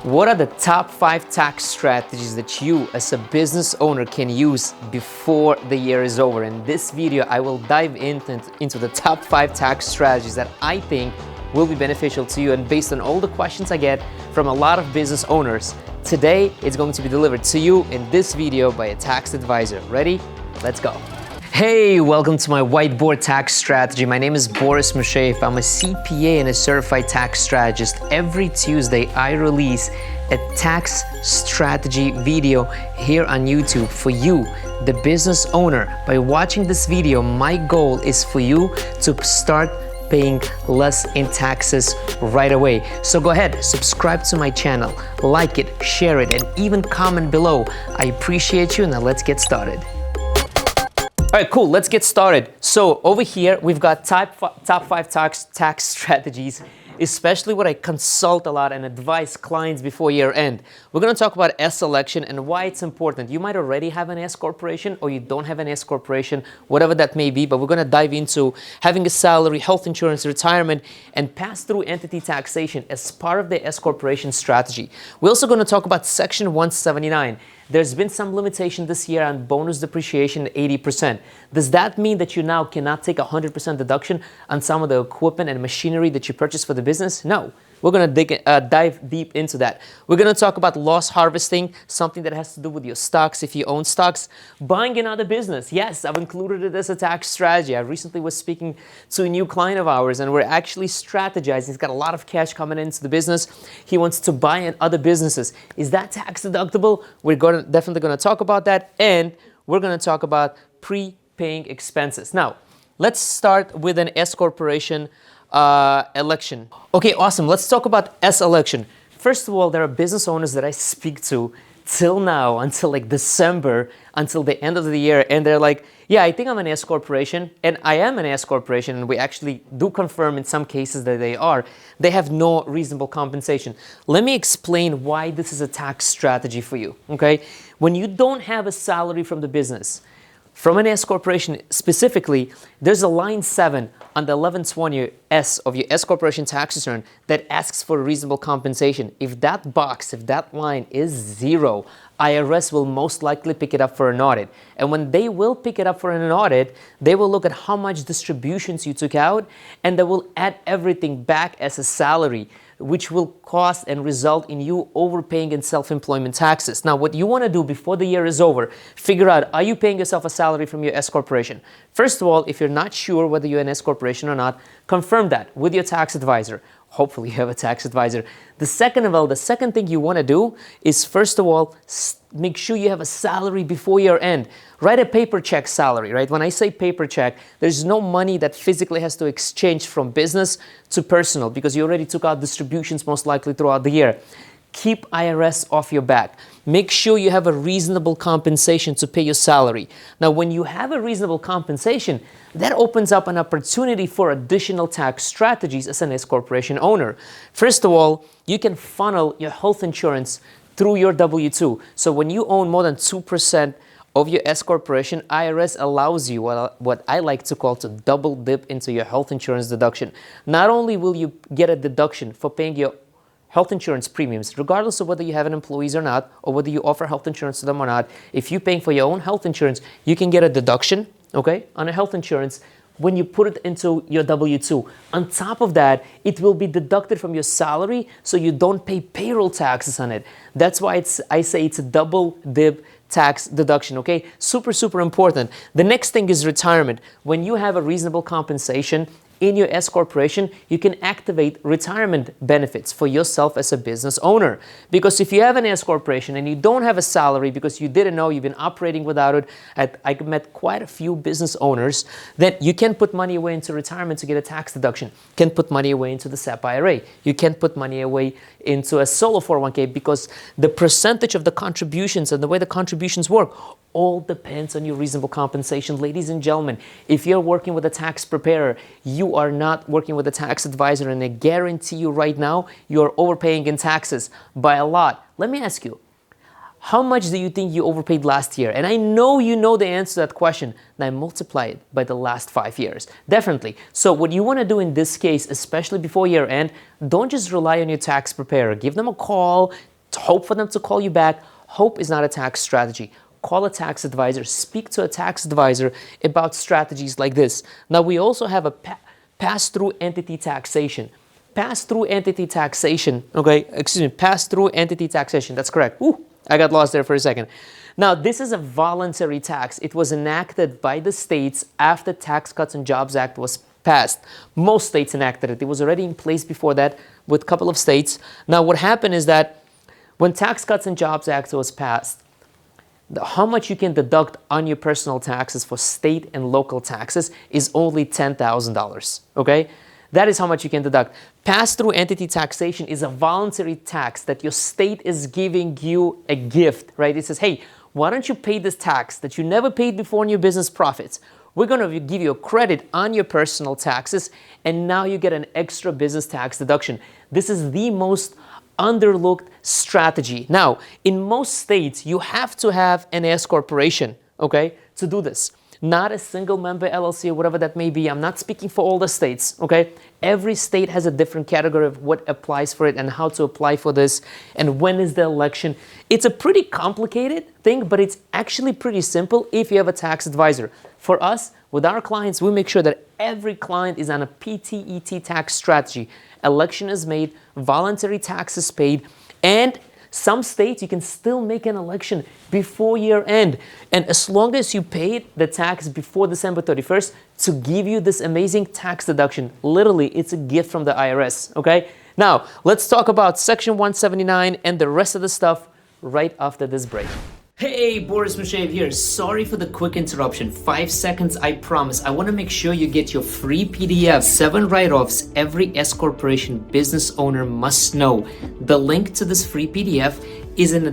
What are the top 5 tax strategies that you as a business owner can use before the year is over? In this video, I will dive into the top 5 tax strategies that I think will be beneficial to you, and based on all the questions I get from a lot of business owners, today it's going to be delivered to you in this video by a tax advisor. Ready? Let's go. Hey, welcome to my whiteboard tax strategy. My name is Boris Musheyev. I'm a CPA and a certified tax strategist. Every Tuesday, I release a tax strategy video here on YouTube for you, the business owner. By watching this video, my goal is for you to start paying less in taxes right away. So go ahead, subscribe to my channel, like it, share it, and even comment below. I appreciate you. Now let's get started. All right, cool, let's get started. So over here, we've got top 5 tax strategies, especially what I consult a lot and advise clients before year end. We're gonna talk about S-Election and why it's important. You might already have an S-corporation or you don't have an S-corporation, whatever that may be, but we're gonna dive into having a salary, health insurance, retirement, and pass-through entity taxation as part of the S-corporation strategy. We're also gonna talk about Section 179. There's been some limitation this year on bonus depreciation at 80%. Does that mean that you now cannot take 100% deduction on some of the equipment and machinery that you purchased for the business? No. We're going to dive deep into that. We're going to talk about loss harvesting, something that has to do with your stocks if you own stocks. Buying another business. Yes, I've included it as a tax strategy. I recently was speaking to a new client of ours and we're actually strategizing. He's got a lot of cash coming into the business. He wants to buy in other businesses. Is that tax deductible? We're definitely going to talk about that, and we're going to talk about prepaying expenses. Now, let's start with an S-corporation election. Okay, awesome. Let's talk about S-Election. First of all, there are business owners that I speak to till now, until like December, until the end of the year, and they're like, yeah, I think I'm an S-corporation, and I am an S-corporation, and we actually do confirm in some cases that they are. They have no reasonable compensation. Let me explain why this is a tax strategy for you, okay? When you don't have a salary from the business, from an S-corporation specifically, there's a line 7 on the 1120S of your S-corporation tax return that asks for reasonable compensation. If that box, if that line is 0, IRS will most likely pick it up for an audit. And when they will pick it up for an audit, they will look at how much distributions you took out, and they will add everything back as a salary, which will cost and result in you overpaying in self-employment taxes. Now, what you want to do before the year is over, figure out, are you paying yourself a salary from your S-corporation? First of all, if you're not sure whether you're an S-corporation or not, confirm that with your tax advisor. Hopefully you have a tax advisor. The second thing you want to do is, first of all, make sure you have a salary before year end. Write a paper check salary, right? When I say paper check, there's no money that physically has to exchange from business to personal because you already took out distributions most likely throughout the year. Keep IRS off your back. Make sure you have a reasonable compensation to pay your salary. Now, when you have a reasonable compensation, that opens up an opportunity for additional tax strategies as an S-corporation owner. First of all, you can funnel your health insurance through your W-2. So when you own more than 2% of your S-corporation, IRS allows you what I like to call to double dip into your health insurance deduction. Not only will you get a deduction for paying your health insurance premiums, regardless of whether you have an employees or not, or whether you offer health insurance to them or not, if you're paying for your own health insurance, you can get a deduction, okay, on a health insurance when you put it into your W-2. On top of that, it will be deducted from your salary, so you don't pay payroll taxes on it. That's why I say it's a double dip tax deduction, okay? Super, super important. The next thing is retirement. When you have a reasonable compensation in your S-corporation, you can activate retirement benefits for yourself as a business owner. Because if you have an S-corporation and you don't have a salary because you didn't know, you've been operating without it, I met quite a few business owners that you can put money away into retirement to get a tax deduction. You can put money away into the SEP IRA. You can put money away into a solo 401k because the percentage of the contributions and the way the contributions work all depends on your reasonable compensation. Ladies and gentlemen, if you're working with a tax preparer, you are not working with a tax advisor, and I guarantee you right now, you're overpaying in taxes by a lot. Let me ask you, how much do you think you overpaid last year? And I know you know the answer to that question. Now multiply it by the last 5 years. Definitely. So what you want to do in this case, especially before year end, don't just rely on your tax preparer. Give them a call, hope for them to call you back. Hope is not a tax strategy. Call a tax advisor, speak to a tax advisor about strategies like this. Now, we also have a pass-through entity taxation. Pass-through entity taxation, okay, excuse me, pass-through entity taxation, that's correct. Ooh, I got lost there for a second. Now, this is a voluntary tax. It was enacted by the states after Tax Cuts and Jobs Act was passed. Most states enacted it. It was already in place before that with a couple of states. Now, what happened is that when Tax Cuts and Jobs Act was passed, how much you can deduct on your personal taxes for state and local taxes is only $10,000, okay? That is how much you can deduct. Pass-through entity taxation is a voluntary tax that your state is giving you a gift, right? It says, hey, why don't you pay this tax that you never paid before in your business profits? We're going to give you a credit on your personal taxes, and now you get an extra business tax deduction. This is the most underlooked strategy. Now, in most states, you have to have an S-corporation, okay, to do this. Not a single member LLC or whatever that may be. I'm not speaking for all the states, okay? Every state has a different category of what applies for it and how to apply for this and when is the election. It's a pretty complicated thing, but it's actually pretty simple if you have a tax advisor. For us, with our clients, we make sure that every client is on a PTET tax strategy. Election is made, voluntary tax is paid, and some states, you can still make an election before year end. And as long as you paid the tax before December 31st to give you this amazing tax deduction, literally, it's a gift from the IRS, okay? Now, let's talk about Section 179 and the rest of the stuff right after this break. Hey, Boris Musheyev here. Sorry for the quick interruption. 5 seconds, I promise. I want to make sure you get your free PDF, 7 write-offs every S-corporation business owner must know. The link to this free PDF is in the